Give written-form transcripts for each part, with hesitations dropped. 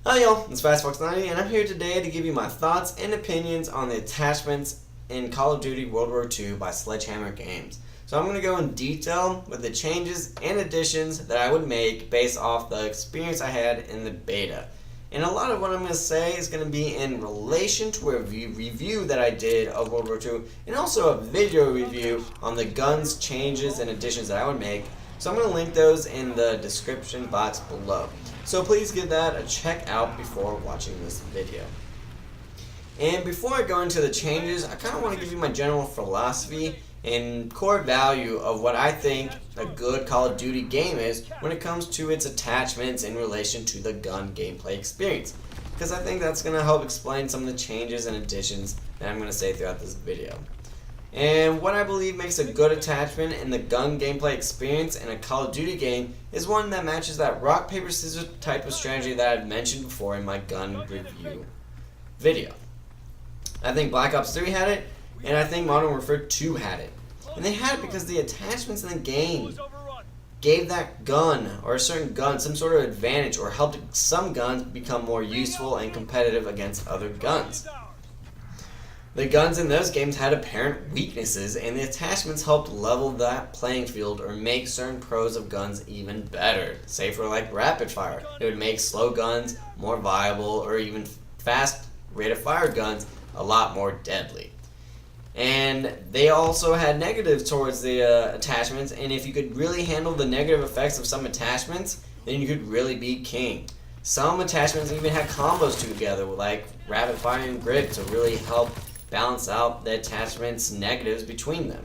Hi y'all, it's FastFox90 and I'm here today to give you my thoughts and opinions on the attachments in Call of Duty World War II by Sledgehammer Games. So I'm going to go in detail with the changes and additions that I would make based off the experience I had in the beta. And a lot of what I'm going to say is going to be in relation to a review that I did of World War II and also a video review on the guns, changes, and additions that I would make. So I'm going to link those in the description box below. So please give that a check out before watching this video. And before I go into the changes, I kind of want to give you my general philosophy and core value of what I think a good Call of Duty game is when it comes to its attachments in relation to the gun gameplay experience. Because I think that's going to help explain some of the changes and additions that I'm going to say throughout this video. And what I believe makes a good attachment in the gun gameplay experience in a Call of Duty game is one that matches that rock, paper, scissors type of strategy that I've mentioned before in my gun review video. I think Black Ops 3 had it, and I think Modern Warfare 2 had it. And they had it because the attachments in the game gave that gun, or a certain gun, some sort of advantage, or helped some guns become more useful and competitive against other guns. The guns in those games had apparent weaknesses, and the attachments helped level that playing field or make certain pros of guns even better. Say for like rapid fire, it would make slow guns more viable, or even fast rate of fire guns a lot more deadly. And they also had negatives towards the attachments, and if you could really handle the negative effects of some attachments, then you could really be king. Some attachments even had combos together, like rapid fire and grip, to really help balance out the attachments' negatives between them.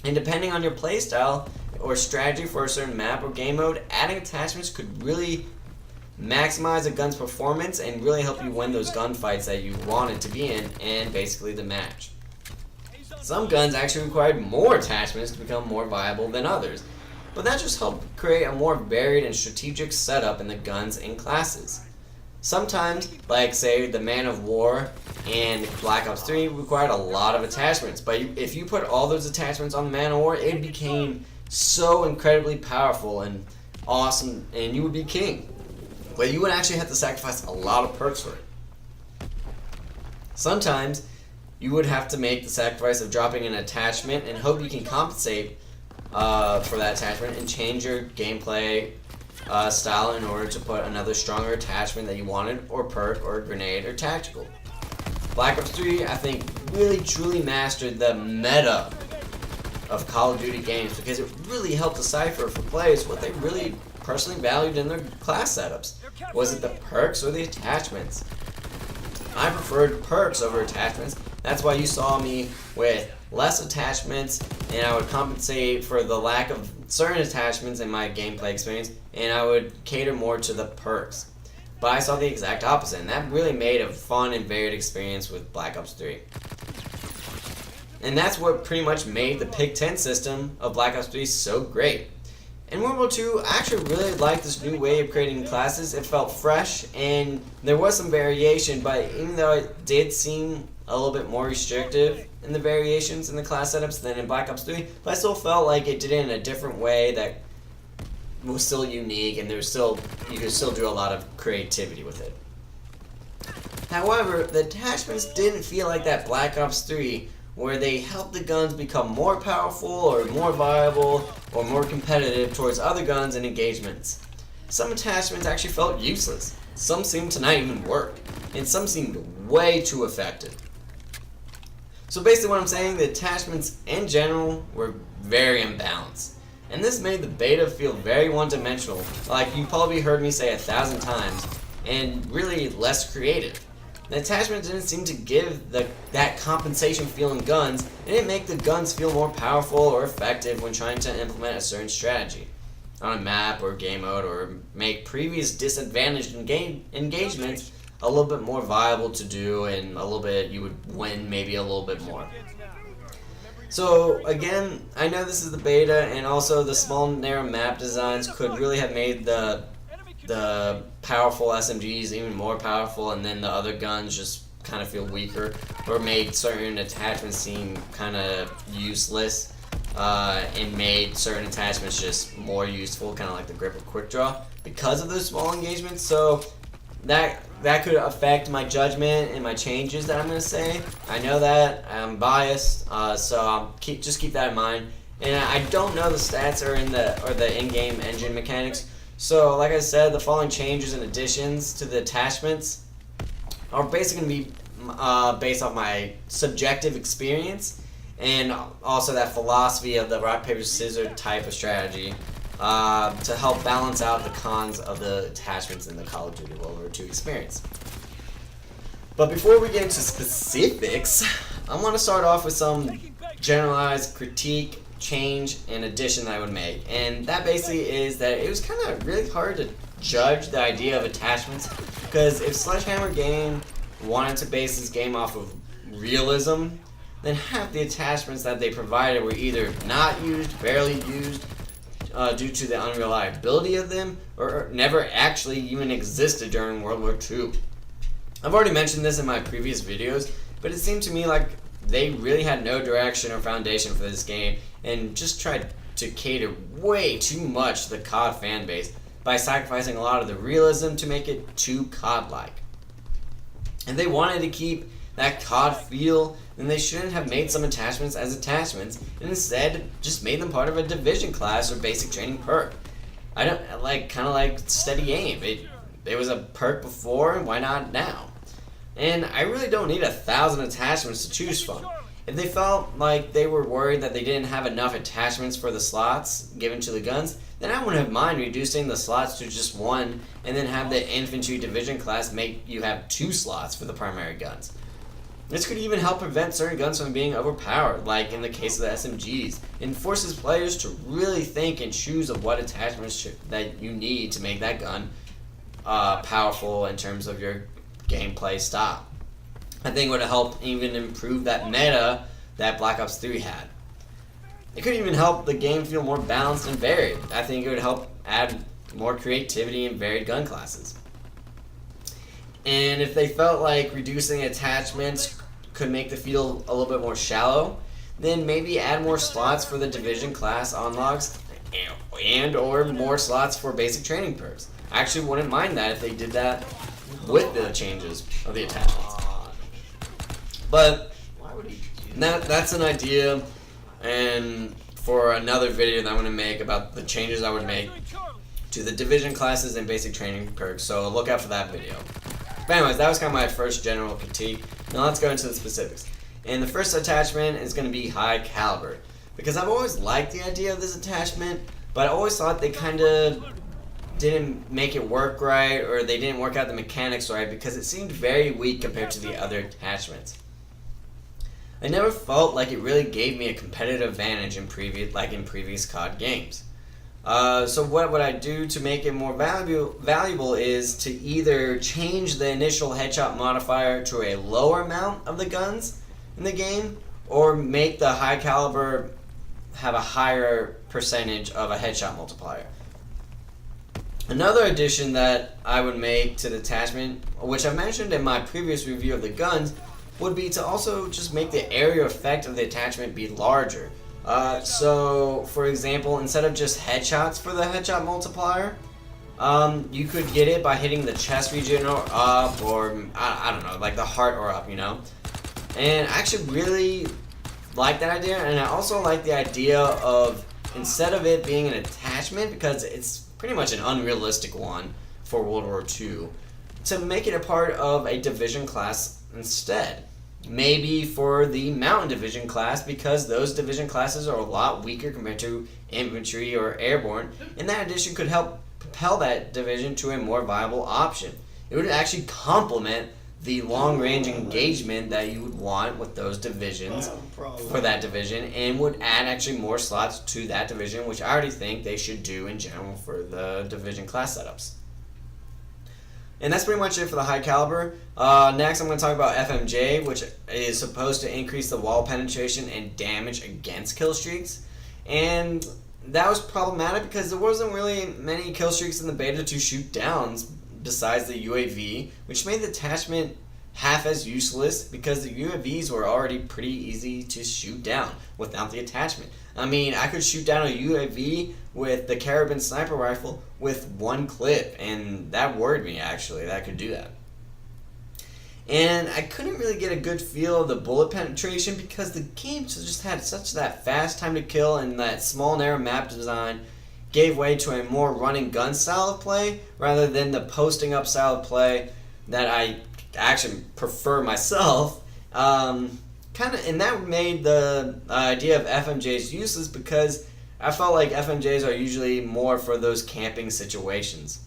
And depending on your playstyle or strategy for a certain map or game mode, adding attachments could really maximize a gun's performance and really help you win those gunfights that you wanted to be in and basically the match. Some guns actually required more attachments to become more viable than others, but that just helped create a more varied and strategic setup in the guns and classes. Sometimes, like say the Man of War and Black Ops 3 required a lot of attachments, but if you put all those attachments on the Man of War, it became so incredibly powerful and awesome, and you would be king. But you would actually have to sacrifice a lot of perks for it. Sometimes, you would have to make the sacrifice of dropping an attachment and hope you can compensate for that attachment and change your gameplay style in order to put another stronger attachment that you wanted, or perk, or grenade, or tactical. Black Ops 3, I think, really truly mastered the meta of Call of Duty games because it really helped decipher for players what they really personally valued in their class setups. Was it the perks or the attachments? I preferred perks over attachments. That's why you saw me with less attachments, and I would compensate for the lack of certain attachments in my gameplay experience, and I would cater more to the perks. But I saw the exact opposite, and that really made a fun and varied experience with Black Ops 3. And that's what pretty much made the Pick 10 system of Black Ops 3 so great. In World War II, I actually really liked this new way of creating classes. It felt fresh, and there was some variation, but even though it did seem a little bit more restrictive in the variations in the class setups than in Black Ops 3, but I still felt like it did it in a different way that was still unique, and you could still do a lot of creativity with it. However, the attachments didn't feel like that Black Ops 3, where they helped the guns become more powerful or more viable or more competitive towards other guns and engagements. Some attachments actually felt useless, some seemed to not even work, and some seemed way too effective. So basically what I'm saying, the attachments in general were very imbalanced. And this made the beta feel very one-dimensional, like you probably heard me say 1,000 times, and really less creative. The attachment didn't seem to give that compensation feel in guns, and it didn't make the guns feel more powerful or effective when trying to implement a certain strategy on a map or game mode, or make previous disadvantaged engagements a little bit more viable to do, and a little bit you would win maybe a little bit more. So again, I know this is the beta, and also the small narrow map designs could really have made the powerful SMGs even more powerful, and then the other guns just kind of feel weaker, or made certain attachments seem kind of useless, and made certain attachments just more useful, kind of like the grip or quick draw, because of those small engagements. So that could affect my judgment and my changes that I'm going to say. I know that I'm biased, so just keep that in mind. And I don't know the stats or the in-game engine mechanics. So like I said, the following changes and additions to the attachments are basically going to be based off my subjective experience and also that philosophy of the rock, paper, scissors type of strategy to help balance out the cons of the attachments in the Call of Duty World War II experience. But before we get into specifics, I want to start off with some generalized critique, change, and addition that I would make. And that basically is that it was kind of really hard to judge the idea of attachments, because if Sledgehammer Game wanted to base this game off of realism, then half the attachments that they provided were either not used, barely used, due to the unreliability of them, or never actually even existed during World War II. I've already mentioned this in my previous videos, but it seemed to me like they really had no direction or foundation for this game and just tried to cater way too much to the COD fan base by sacrificing a lot of the realism to make it too COD-like. If they wanted to keep that COD feel, then they shouldn't have made some attachments as attachments and instead just made them part of a division class or basic training perk. I don't kind of like steady aim. It was a perk before, and why not now? And I really don't need 1,000 attachments to choose from. If they felt like they were worried that they didn't have enough attachments for the slots given to the guns, then I wouldn't have mind reducing the slots to just one and then have the infantry division class make you have 2 slots for the primary guns. This could even help prevent certain guns from being overpowered, like in the case of the SMGs, and forces players to really think and choose of what attachments that you need to make that gun powerful in terms of your gameplay style. I think it would help even improve that meta that Black Ops 3 had. It could even help the game feel more balanced and varied. I think it would help add more creativity and varied gun classes. And if they felt like reducing attachments could make the field a little bit more shallow, then maybe add more slots for the division class unlocks and or more slots for basic training perks. I actually wouldn't mind that if they did that with the changes of the attachments. But that's an idea, and for another video that I'm going to make about the changes I would make to the division classes and basic training perks, so look out for that video. But anyways, that was kind of my first general critique. Now let's go into the specifics. And the first attachment is going to be high caliber, because I've always liked the idea of this attachment, but I always thought they kind of didn't make it work right, or they didn't work out the mechanics right, because it seemed very weak compared to the other attachments. I never felt like it really gave me a competitive advantage in previous COD games. So what would I do to make it more valuable is to either change the initial headshot modifier to a lower amount of the guns in the game, or make the high caliber have a higher percentage of a headshot multiplier. Another addition that I would make to the attachment, which I mentioned in my previous review of the guns, would be to also just make the area effect of the attachment be larger. So, for example, instead of just headshots for the headshot multiplier, you could get it by hitting the chest region or up, or I don't know, like the heart or up, you know? And I actually really like that idea, and I also like the idea of, instead of it being an attachment, because it's pretty much an unrealistic one for World War II, to make it a part of a division class instead. Maybe for the mountain division class, because those division classes are a lot weaker compared to infantry or airborne, and that addition could help propel that division to a more viable option. It would actually complement the long-range engagement that you would want with those divisions for that division, and would add actually more slots to that division, which I already think they should do in general for the division class setups. And that's pretty much it for the high caliber. Next, I'm going to talk about FMJ, which is supposed to increase the wall penetration and damage against kill streaks. And that was problematic because there wasn't really many kill streaks in the beta to shoot downs besides the UAV, which made the attachment half as useless because the UAVs were already pretty easy to shoot down without the attachment. I mean, I could shoot down a UAV with the Carabin sniper rifle with one clip, and that worried me actually that I could do that. And I couldn't really get a good feel of the bullet penetration because the game just had such that fast time to kill, and that small narrow map design gave way to a more run and gun style of play rather than the posting up style of play that I actually prefer myself. And that made the idea of FMJs useless because I felt like FMJs are usually more for those camping situations.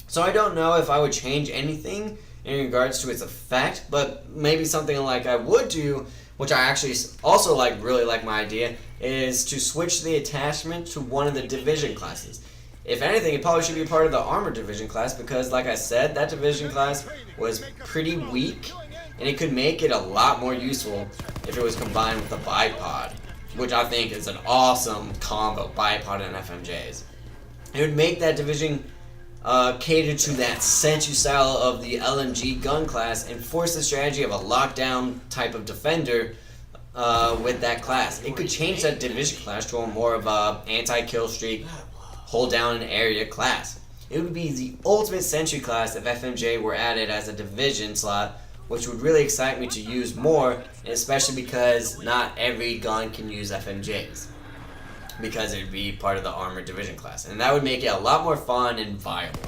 So I don't know if I would change anything in regards to its effect, but maybe something like I would do, which I actually also really like my idea, is to switch the attachment to one of the division classes. If anything, it probably should be part of the armor division class because, like I said, that division class was pretty weak, and it could make it a lot more useful if it was combined with the bipod, which I think is an awesome combo, bipod and FMJs. It would make that division cater to that Sensu style of the LMG gun class and force the strategy of a lockdown type of defender with that class. It could change that division class to a more of a anti-kill streak, hold down an area class. It would be the ultimate Sentry class if FMJ were added as a division slot, which would really excite me to use more, and especially because not every gun can use FMJs, because it would be part of the armored division class, and that would make it a lot more fun and viable.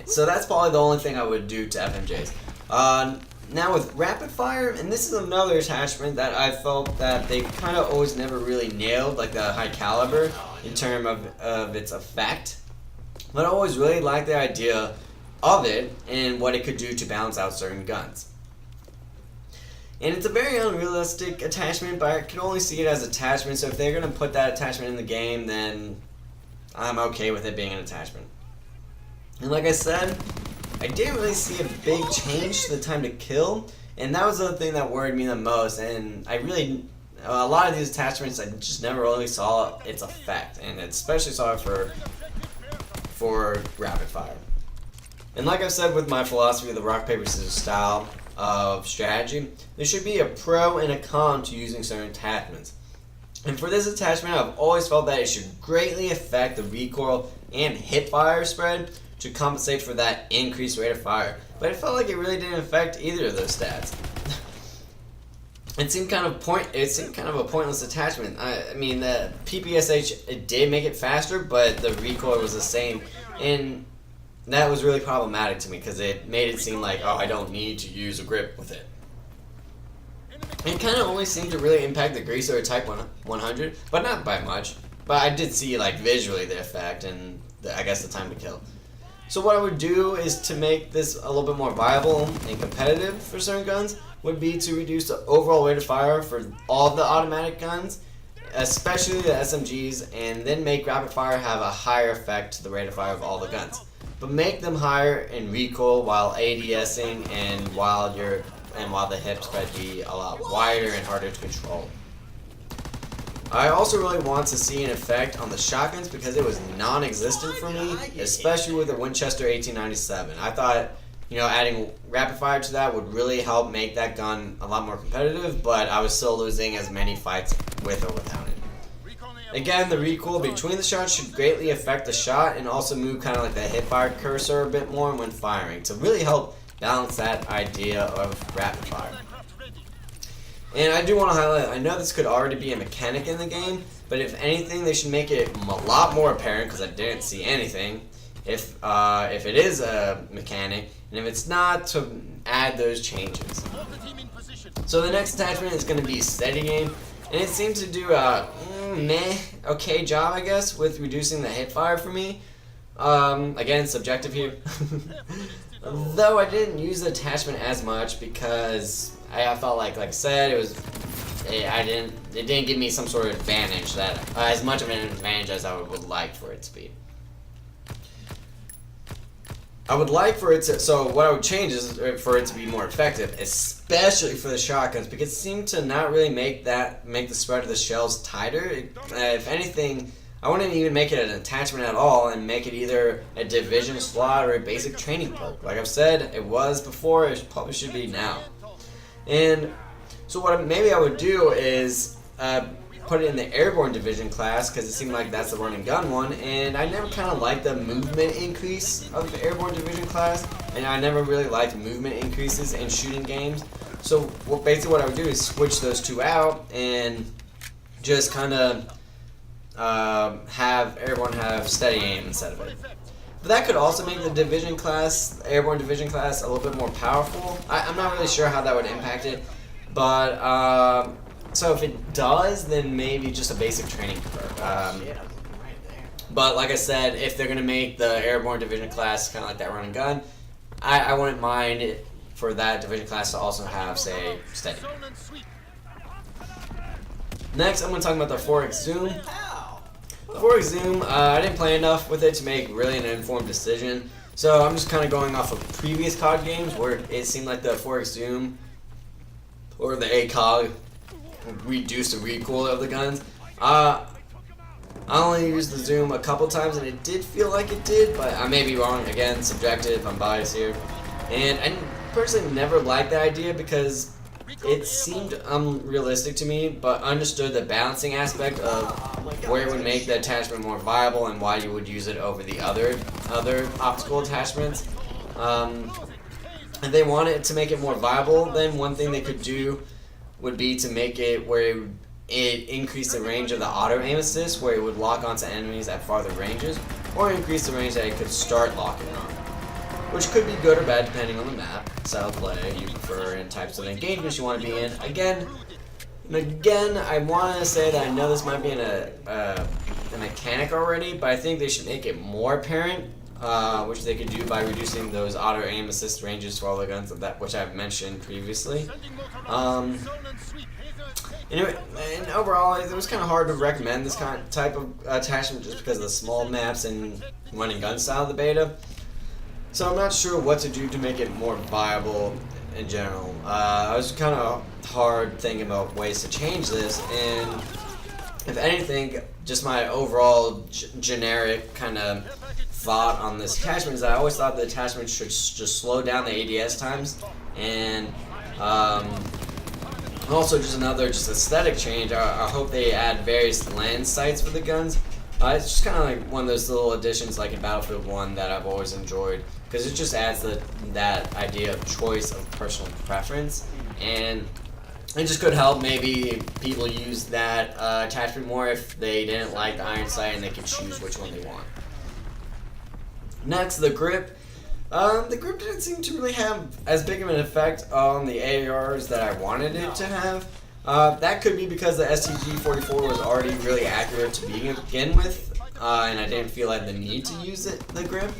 So that's probably the only thing I would do to FMJs. Now with rapid fire, and this is another attachment that I felt that they kind of always never really nailed, like the high caliber, in terms of its effect. But I always really liked the idea of it and what it could do to balance out certain guns. And it's a very unrealistic attachment, but I can only see it as attachment, so if they're going to put that attachment in the game, then I'm okay with it being an attachment. And like I said, I didn't really see a big change to the time to kill, and that was the thing that worried me the most, and a lot of these attachments I just never really saw its effect, and especially saw it for rapid fire. And like I've said with my philosophy of the rock, paper, scissors style of strategy, there should be a pro and a con to using certain attachments. And for this attachment, I've always felt that it should greatly affect the recoil and hip fire spread to compensate for that increased rate of fire. But it felt like it really didn't affect either of those stats. It seemed kind of a pointless attachment. I mean, the PPSH, it did make it faster, but the recoil was the same, and that was really problematic to me because it made it seem like, oh, I don't need to use a grip with it. It kind of only seemed to really impact the greaser Type 100, but not by much. But I did see visually the effect and I guess the time to kill. So what I would do is to make this a little bit more viable and competitive for certain guns would be to reduce the overall rate of fire for all the automatic guns, especially the SMGs, and then make rapid fire have a higher effect to the rate of fire of all the guns. But make them higher in recoil while ADSing and while the hip spread be a lot wider and harder to control. I also really want to see an effect on the shotguns because it was non-existent for me, especially with the Winchester 1897. I thought, adding rapid fire to that would really help make that gun a lot more competitive, but I was still losing as many fights with or without it. Again, the recoil between the shots should greatly affect the shot and also move kind of like the hipfire cursor a bit more when firing to really help balance that idea of rapid fire. And I do want to highlight, I know this could already be a mechanic in the game, but if anything, they should make it a lot more apparent because I didn't see anything. If it is a mechanic, and if it's not, to add those changes. So the next attachment is going to be steady aim, and it seems to do a okay job, I guess, with reducing the hip fire for me. Again, subjective here. Though I didn't use the attachment as much because I felt like I said, it didn't give me some sort of advantage as much of an advantage as I would like for it to be. I would like for it to, so what I would change is for it to be more effective, especially for the shotguns, because it seemed to not really make the spread of the shells tighter. If anything, I wouldn't even make it an attachment at all and make it either a division slot or a basic training perk. Like I've said, it was before, it probably should be now. And so what maybe I would do is put it in the airborne division class, because it seemed like that's the run and gun one, and I never kind of liked the movement increase of the airborne division class, and I never really liked movement increases in shooting games. So basically what I would do is switch those two out and just kind of have everyone have steady aim instead of it. But that could also make the division class, airborne division class, a little bit more powerful. I'm not really sure how that would impact it, but so if it does, then maybe just a basic training perk. But like I said, if they're going to make the airborne division class kind of like that run and gun, I wouldn't mind it for that division class to also have, say, steady. Next, I'm going to talk about the 4x zoom. The 4x zoom, I didn't play enough with it to make really an informed decision. So I'm just kind of going off of previous COD games where it seemed like the 4x zoom or the ACOG reduced the recoil of the guns. I only used the zoom a couple times and it did feel like it did, but I may be wrong. Again, subjective, I'm biased here. And I personally never liked that idea because it seemed unrealistic to me, but understood the balancing aspect of where it would make the attachment more viable and why you would use it over the other optical attachments. If they wanted to make it more viable, then one thing they could do would be to make it where it increased the range of the auto aim assist, where it would lock onto enemies at farther ranges, or increase the range that it could start locking on, which could be good or bad depending on the map, style of play you prefer, and types of engagements you want to be in. Again, I want to say that I know this might be in a mechanic already, but I think they should make it more apparent, which they could do by reducing those auto aim assist ranges for all the guns which I've mentioned previously. Anyway, and overall, it was kind of hard to recommend this type of attachment just because of the small maps and run and gun style of the beta. So I'm not sure what to do to make it more viable in general. I was kind of hard thinking about ways to change this, and if anything, just my overall generic kind of thought on this attachment is that I always thought the attachment should just slow down the ADS times, and also just aesthetic change. I hope they add various lens sights for the guns. It's just kind of like one of those little additions like in Battlefield 1 that I've always enjoyed, because it just adds that idea of choice of personal preference, and it just could help maybe people use that attachment more if they didn't like the iron sight and they can choose which one they want. Next, the grip. The grip didn't seem to really have as big of an effect on the ARs that I wanted it to have. That could be because the STG-44 was already really accurate to begin with, and I didn't feel like the need to use the grip.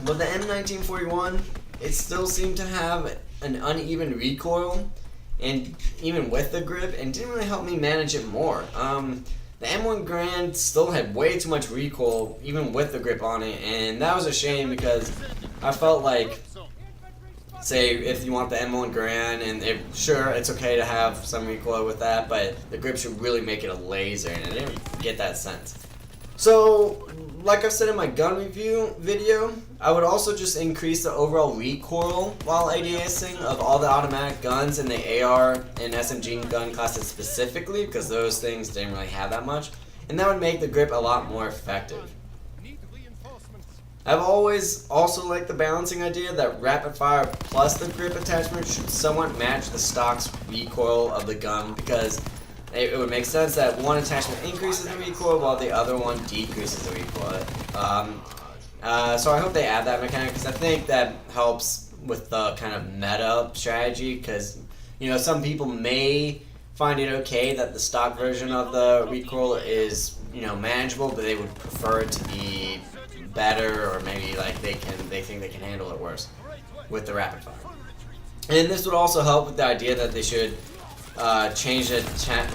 But the M1941, it still seemed to have an uneven recoil, and even with the grip, and didn't really help me manage it more. The M1 Grand still had way too much recoil, even with the grip on it, and that was a shame because I felt like, say, if you want the M1 Grand, and sure, it's okay to have some recoil with that, but the grip should really make it a laser, and I didn't get that sense. So, like I said in my gun review video, I would also just increase the overall recoil while ADSing of all the automatic guns in the AR and SMG gun classes specifically, because those things didn't really have that much, and that would make the grip a lot more effective. I've always also liked the balancing idea that rapid fire plus the grip attachment should somewhat match the stock's recoil of the gun, because it would make sense that one attachment increases the recoil while the other one decreases the recoil. So I hope they add that mechanic, because I think that helps with the kind of meta strategy, because some people may find it okay that the stock version of the recoil is manageable, but they would prefer it to be better, or maybe like they think they can handle it worse with the rapid fire. And this would also help with the idea that they should change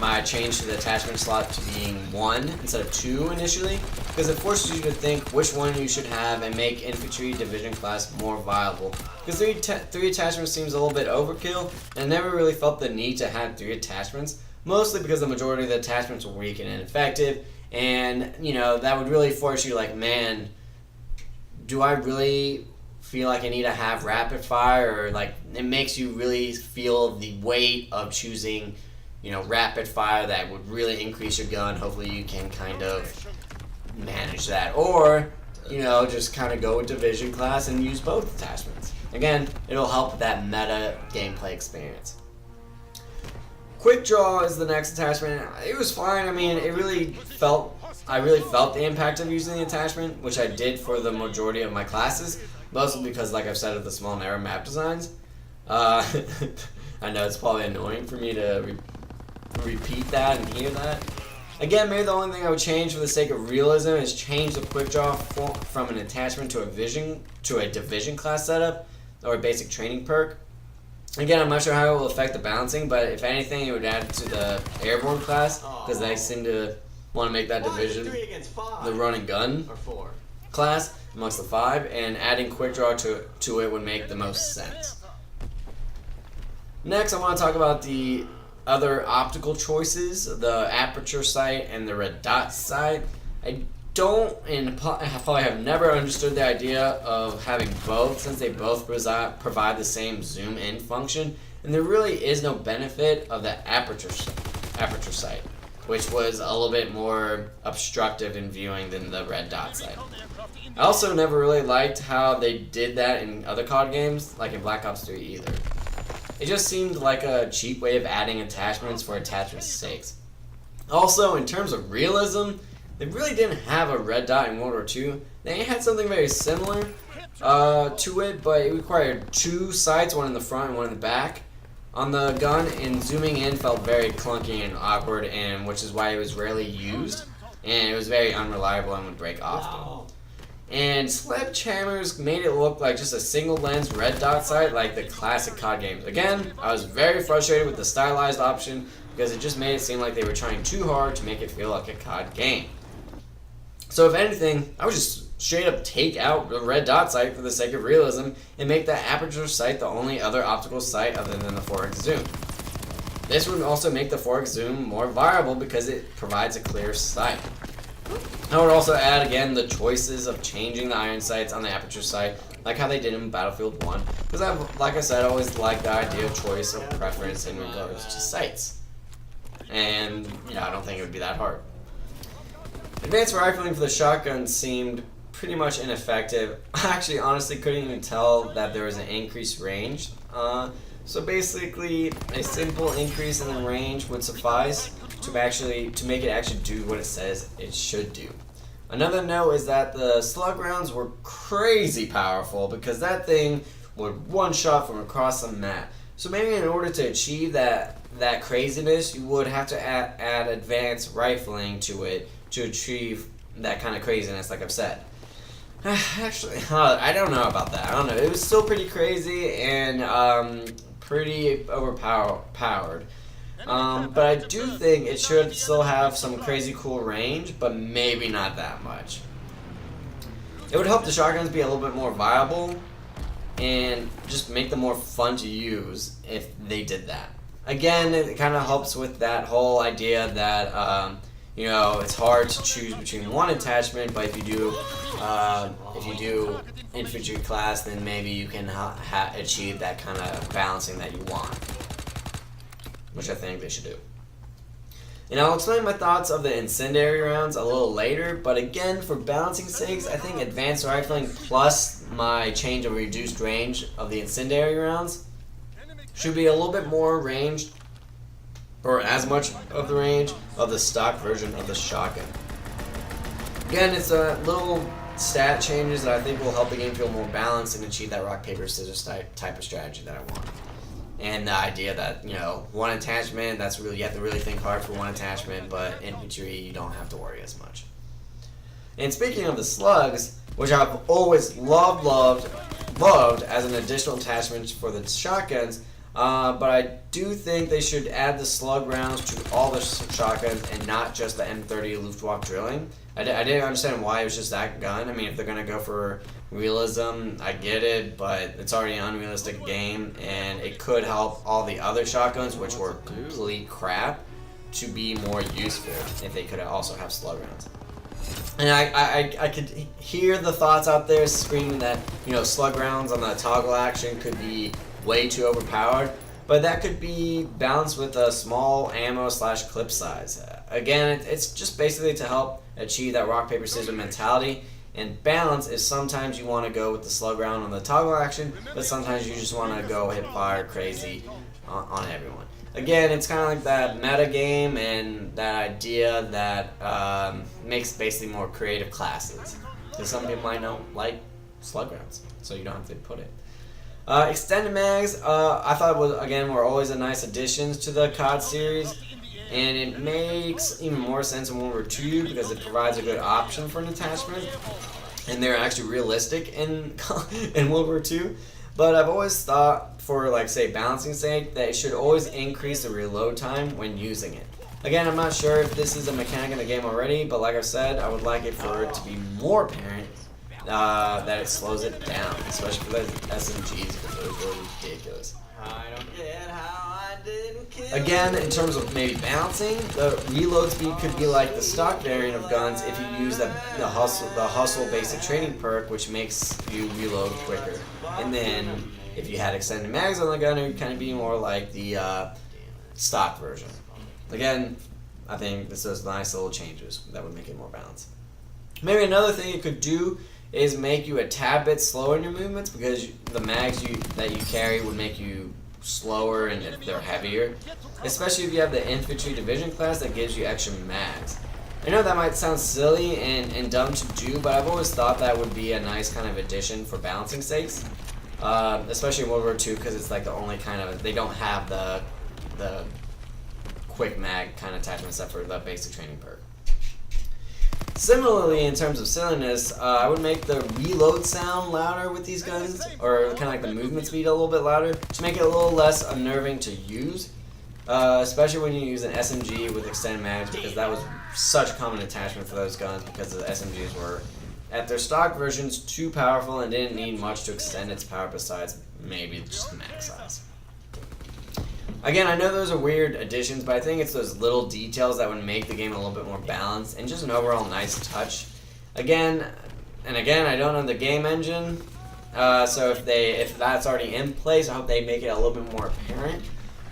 my change to the attachment slot to being 1 instead of 2 initially, because it forces you to think which one you should have and make infantry division class more viable. Because 3 attachments seems a little bit overkill, and I never really felt the need to have 3 attachments, mostly because the majority of the attachments were weak and ineffective, And, you know, that would really force you like, man, do I really feel like I need to have rapid fire? Or like, it makes you really feel the weight of choosing, you know, rapid fire that would really increase your gun. Hopefully you can kind of manage that. Or, you know, just kind of go with division class and use both attachments. Again, it'll help with that meta gameplay experience. Quick draw is the next attachment. It was fine. I mean, I really felt the impact of using the attachment, which I did for the majority of my classes, mostly because, like I've said, of the small narrow map designs. I know it's probably annoying for me to repeat that and hear that. Again, maybe the only thing I would change for the sake of realism is change the quick draw from an attachment to a division class setup or a basic training perk. Again, I'm not sure how it will affect the balancing, but if anything, it would add to the airborne class, because they seem to want to make that division the run and gun class amongst the 5, and adding quick draw to it would make the most sense. Next, I want to talk about the other optical choices, the aperture sight and the red dot sight. I don't, and I probably have never understood the idea of having both, since they both provide the same zoom in function, and there really is no benefit of the aperture sight, which was a little bit more obstructive in viewing than the red dot sight. I also never really liked how they did that in other COD games, like in Black Ops 3 either. It just seemed like a cheap way of adding attachments for attachment's sake. Also, in terms of realism, they really didn't have a red dot in World War II. They had something very similar to it, but it required 2 sights, one in the front and one in the back on the gun, and zooming in felt very clunky and awkward, and which is why it was rarely used, and it was very unreliable and would break often. And Sledgehammers made it look like just a single lens red dot sight like the classic COD games. Again, I was very frustrated with the stylized option because it just made it seem like they were trying too hard to make it feel like a COD game. So if anything, I would just straight up take out the red dot sight for the sake of realism and make the aperture sight the only other optical sight other than the 4x zoom. This would also make the 4x zoom more viable because it provides a clear sight. I would also add again the choices of changing the iron sights on the aperture sight, like how they did in Battlefield 1, because like I said, I always liked the idea of choice of preference in regards to sights. And, you know, I don't think it would be that hard. Advanced rifling for the shotgun seemed pretty much ineffective. I actually honestly couldn't even tell that there was an increased range. So basically, a simple increase in the range would suffice to make it actually do what it says it should do. Another note is that the slug rounds were crazy powerful because that thing would one-shot from across the map. So maybe in order to achieve that craziness, you would have to add advanced rifling to it to achieve that kind of craziness, like I've said. Actually, I don't know about that. I don't know. It was still pretty crazy and pretty overpowered. But I do think it should still have some crazy cool range, but maybe not that much. It would help the shotguns be a little bit more viable and just make them more fun to use if they did that. Again, it kind of helps with that whole idea that you know, it's hard to choose between one attachment, but if you do infantry class, then maybe you can achieve that kind of balancing that you want, which I think they should do. And I'll explain my thoughts of the incendiary rounds a little later, but again, for balancing sakes, I think advanced rifling plus my change of reduced range of the incendiary rounds should be a little bit more ranged, or as much of the range of the stock version of the shotgun. Again, it's a little stat changes that I think will help the game feel more balanced and achieve that rock, paper, scissors type of strategy that I want. And the idea that, you know, one attachment, that's really, you have to really think hard for one attachment, but infantry, you don't have to worry as much. And speaking of the slugs, which I've always loved as an additional attachment for the shotguns, but I do think they should add the slug rounds to all the shotguns and not just the M30 Luftwaffe drilling. I didn't understand why it was just that gun. I mean, if they're going to go for realism, I get it, but it's already an unrealistic game, and it could help all the other shotguns, which were complete crap. to be more useful if they could also have slug rounds. And I could hear the thoughts out there screaming that, you know, slug rounds on the toggle action could be way too overpowered, but that could be balanced with a small ammo / clip size. Again, it's just basically to help achieve that rock, paper, scissors mentality. And balance is sometimes you want to go with the slug round on the toggle action, but sometimes you just want to go hip fire crazy on everyone. Again, it's kind of like that meta game and that idea that makes basically more creative classes. Because some people might not like slug rounds, so you don't have to put it. Extended mags, I thought were always a nice additions to the COD series, and it makes even more sense in World War II because it provides a good option for an attachment, and they're actually realistic in World War II. But I've always thought, for like say balancing sake, that it should always increase the reload time when using it. Again, I'm not sure if this is a mechanic in the game already, but like I said, I would like it for it to be more apparent that it slows it down, especially for those SMGs, because those were ridiculous. I don't get how I didn't kill. Again, in terms of maybe balancing, the reload speed could be like the stock variant of guns if you use the hustle basic training perk, which makes you reload quicker. And then if you had extended mags on the gun, it would kind of be more like the stock version. Again, I think this is nice little changes that would make it more balanced. Maybe another thing it could do is make you a tad bit slower in your movements, because the mags that you carry would make you slower and they're heavier, especially if you have the infantry division class that gives you extra mags. I know that might sound silly and dumb to do, but I've always thought that would be a nice kind of addition for balancing sakes, especially in World War II, because it's like the only kind of, they don't have the quick mag kind of attachment except for the basic training perk. Similarly, in terms of silliness, I would make the reload sound louder with these guns, or kind of like the movement speed a little bit louder, to make it a little less unnerving to use, especially when you use an SMG with extended mags, because that was such a common attachment for those guns, because the SMGs were, at their stock versions, too powerful and didn't need much to extend its power besides maybe just the mag size. Again, I know those are weird additions, but I think it's those little details that would make the game a little bit more balanced and just an overall nice touch. Again, I don't know the game engine, so if that's already in place, I hope they make it a little bit more apparent.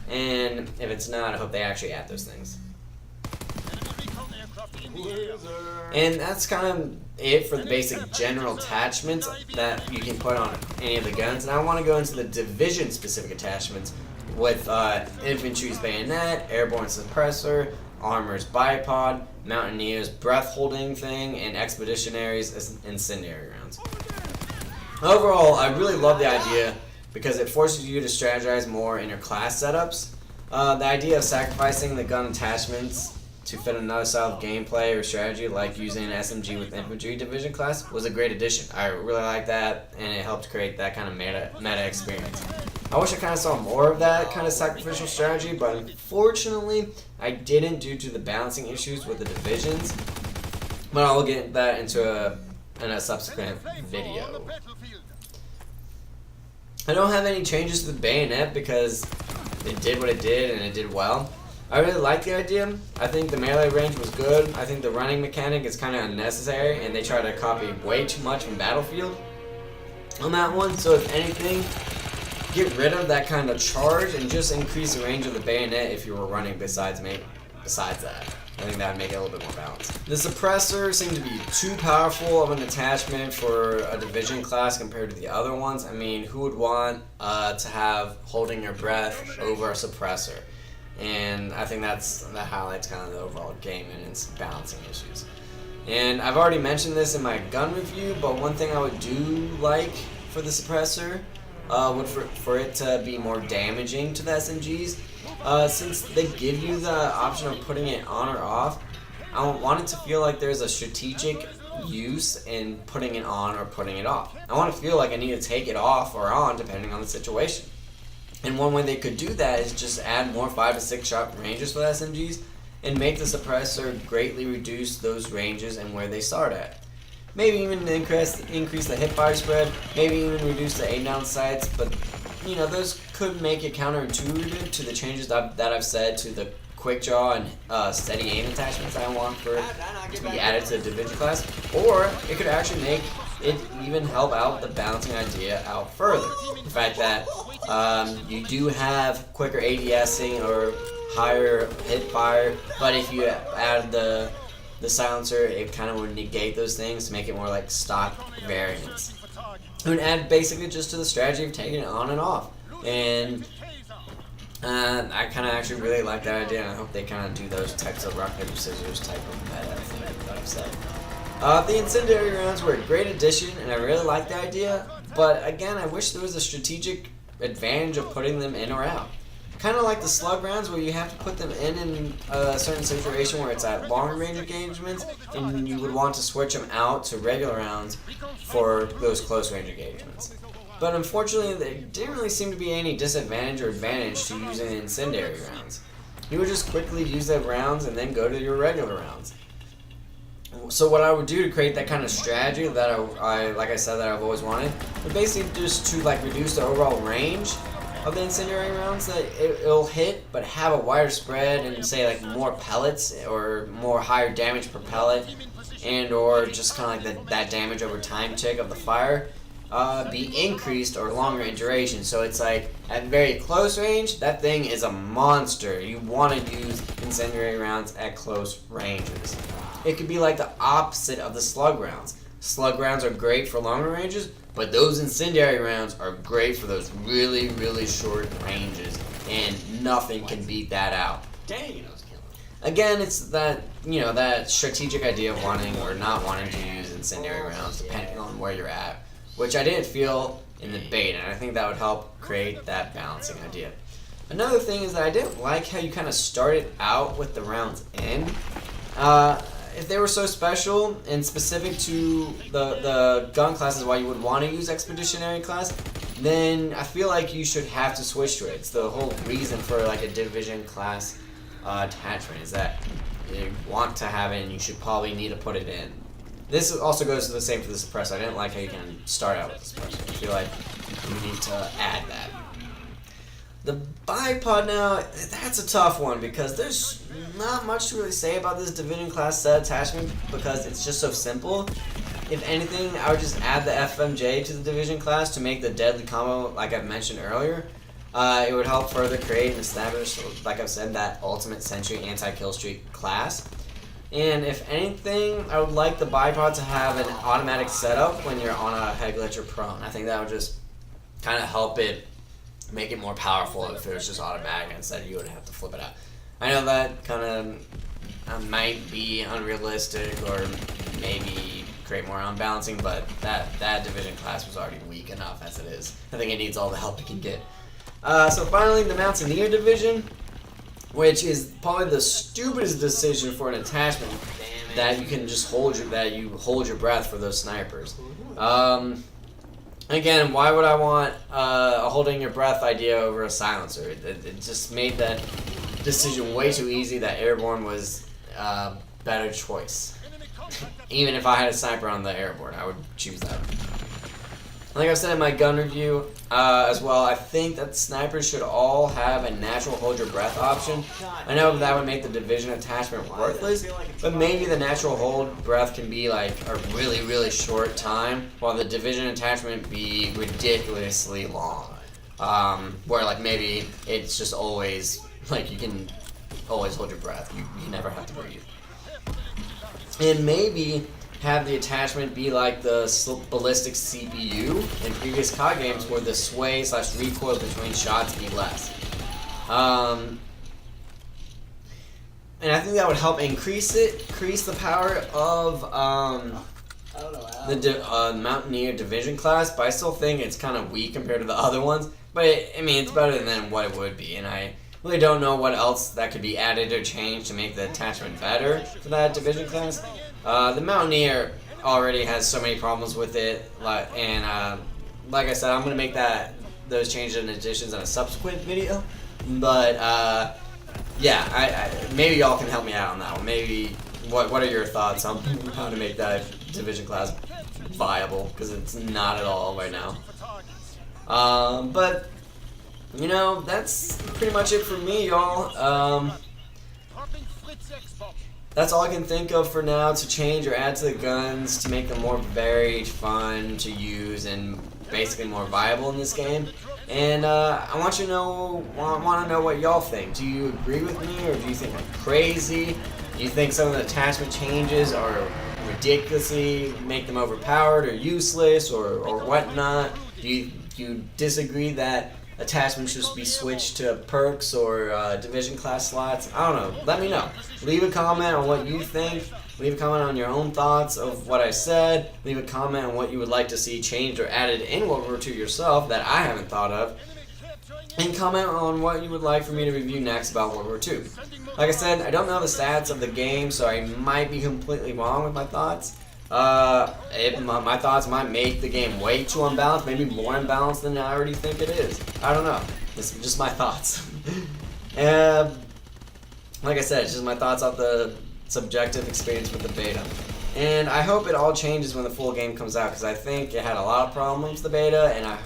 And if it's not, I hope they actually add those things. And that's kind of it for the basic general attachments that you can put on any of the guns. And I want to go into the division-specific attachments, with infantry's bayonet, airborne suppressor, armor's bipod, mountaineer's breath holding thing, and expeditionary's incendiary rounds. Overall, I really love the idea because it forces you to strategize more in your class setups. The idea of sacrificing the gun attachments to fit another style of gameplay or strategy, like using an SMG with infantry division class, was a great addition. I really like that, and it helped create that kind of meta experience. I wish I kind of saw more of that kind of sacrificial strategy, but unfortunately, I didn't due to the balancing issues with the divisions. But I'll get that in a subsequent video. I don't have any changes to the bayonet because it did what it did and it did well. I really like the idea. I think the melee range was good. I think the running mechanic is kind of unnecessary, and they try to copy way too much from Battlefield on that one. So if anything, get rid of that kind of charge and just increase the range of the bayonet if you were running besides that. I think that would make it a little bit more balanced. The suppressor seemed to be too powerful of an attachment for a division class compared to the other ones. I mean, who would want to have holding your breath over a suppressor? And I think that highlights kind of the overall game and its balancing issues. And I've already mentioned this in my gun review, but one thing I would do like for the suppressor would for it to be more damaging to the SMGs. Since they give you the option of putting it on or off, I want it to feel like there's a strategic use in putting it on or putting it off. I want to feel like I need to take it off or on depending on the situation. And one way they could do that is just add more 5 to 6 shot ranges for the SMGs and make the suppressor greatly reduce those ranges and where they start at. Maybe even increase the hipfire spread, maybe even reduce the aim down sights, but you know, those could make it counterintuitive to the changes that I've said to the quick draw and steady aim attachments I want to be added to the division class, or it could actually make it even help out the balancing idea out further. The fact that you do have quicker ADSing or higher hip fire, but if you add the silencer, it kind of would negate those things to make it more like stock variants. It would add basically just to the strategy of taking it on and off. And I kind of actually really like that idea, and I hope they kind of do those types of rock, paper, scissors type of meta thing that I've said. The incendiary rounds were a great addition, and I really like the idea, but again, I wish there was a strategic advantage of putting them in or out. Kind of like the slug rounds, where you have to put them in a certain situation where it's at long range engagements, and you would want to switch them out to regular rounds for those close range engagements. But unfortunately, there didn't really seem to be any disadvantage or advantage to using the incendiary rounds. You would just quickly use the rounds and then go to your regular rounds. So what I would do to create that kind of strategy that I like I said, that I've always wanted, would basically just to like reduce the overall range of the incendiary rounds that it'll hit, but have a wider spread and say like more pellets or more higher damage per pellet, and or just kind of like that damage over time tick of the fire be increased or longer in duration. So it's like at very close range, that thing is a monster. You want to use incendiary rounds at close ranges. It could be like the opposite of the slug rounds. Slug rounds are great for longer ranges, but those incendiary rounds are great for those really, really short ranges, and nothing can beat that out. Dang, again, it's that, that strategic idea of wanting or not wanting to use incendiary rounds depending on where you're at, which I didn't feel in the beta, and I think that would help create that balancing idea. Another thing is that I didn't like how you kind of started out with the rounds in. If they were so special and specific to the gun classes, why you would want to use Expeditionary class, then I feel like you should have to switch to it. It's the whole reason for like a division class attachment, is that you want to have it and you should probably need to put it in. This also goes to the same for the suppressor. I didn't like how you can start out with the suppressor. I feel like you need to add that. The bipod now, that's a tough one because there's not much to really say about this division class set attachment because it's just so simple. If anything, I would just add the FMJ to the division class to make the deadly combo like I've mentioned earlier. It would help further create and establish, like I've said, that ultimate sentry anti-kill streak class. And if anything, I would like the bipod to have an automatic setup when you're on a head glitch or prone. I think that would just kind of help it make it more powerful if it was just automatic instead you would have to flip it out. I know that kind of might be unrealistic or maybe create more unbalancing, but that division class was already weak enough as it is. I think it needs all the help it can get. So finally, the Mountaineer division, which is probably the stupidest decision for an attachment, that you can just hold your breath for those snipers. Again, why would I want a holding your breath idea over a silencer? It just made that decision way too easy that airborne was a better choice. Even if I had a sniper on the airborne, I would choose that. Like I said in my gun review as well, I think that snipers should all have a natural hold your breath option. I know that would make the division attachment worthless, but maybe the natural hold breath can be like a really, really short time, while the division attachment be ridiculously long. Where like maybe it's just always, like you can always hold your breath, you never have to breathe. And maybe have the attachment be like the ballistic CPU in previous COD games, where the sway/recoil between shots be less. And I think that would help increase the power of the Mountaineer division class, but I still think it's kind of weak compared to the other ones. But it's better than what it would be, and I really don't know what else that could be added or changed to make the attachment better for that division class. The Mountaineer already has so many problems with it, and like I said, I'm going to make those changes and additions in a subsequent video. But yeah, maybe y'all can help me out on that one. Maybe what are your thoughts on how to make that division class viable? Because it's not at all right now. But that's pretty much it for me, y'all. That's all I can think of for now to change or add to the guns to make them more varied, fun to use, and basically more viable in this game. And I want you to know, want to know what y'all think. Do you agree with me, or do you think I'm crazy? Do you think some of the attachment changes are ridiculously make them overpowered or useless or whatnot? Do you disagree that attachments should be switched to perks or division class slots? I don't know. Let me know. Leave a comment on what you think. Leave a comment on your own thoughts of what I said. Leave a comment on what you would like to see changed or added in World War II yourself that I haven't thought of. And comment on what you would like for me to review next about World War II. Like I said, I don't know the stats of the game, so I might be completely wrong with my thoughts. My thoughts might make the game way too unbalanced, maybe more unbalanced than I already think it is. I don't know. This is just my thoughts. Like I said, it's just my thoughts off the subjective experience with the beta. And I hope it all changes when the full game comes out, because I think it had a lot of problems, the beta, and I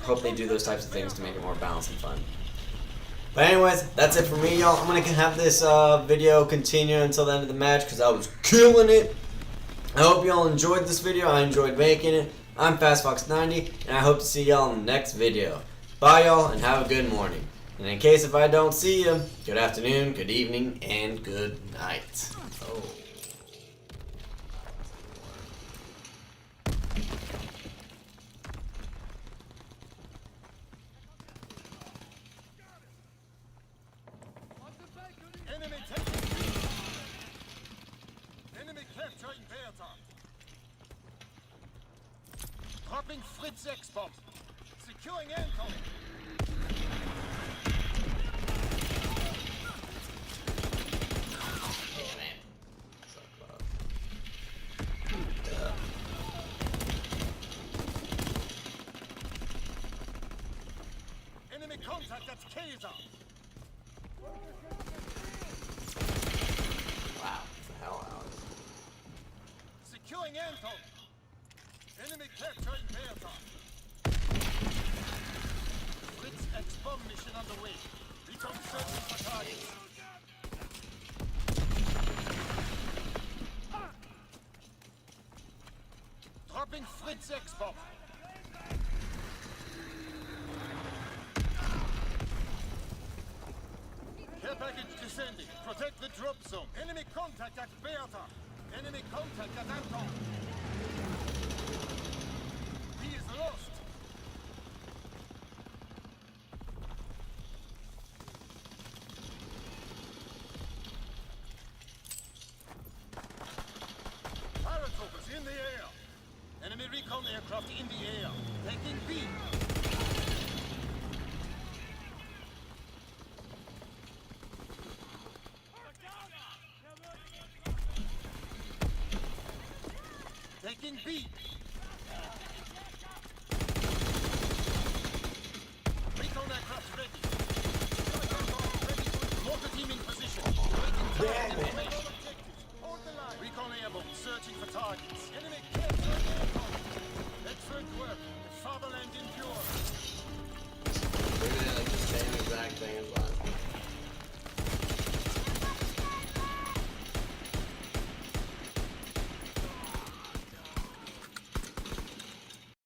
hope they do those types of things to make it more balanced and fun. But anyways, that's it for me, y'all. I'm going to have this video continue until the end of the match, because I was killing it. I hope y'all enjoyed this video. I enjoyed making it. I'm FastFox90, and I hope to see y'all in the next video. Bye, y'all, and have a good morning. And in case if I don't see you, good afternoon, good evening, and good night. Oh. Enemy capturing Bertha. Dropping Fritz X-bomb. Securing Anton. Enemy contact at Kaiser. Wow, what the hell, Alex? Securing Anton. Enemy capturing Bertha. Fritz X-bomb mission underway. Return searching for targets. Dropping Fritz X-bomb. Care package descending. Protect the drop zone. Enemy contact at Bertha. Enemy contact at Anton. He is lost. Paratroopers in the air. Enemy recon aircraft in the air. Taking B. Taking B. Recon aircraft ready. Mortar team in position. Waiting for information. Hold the line. Recon airborne searching for targets. Enemy capturing aircraft. Excellent work.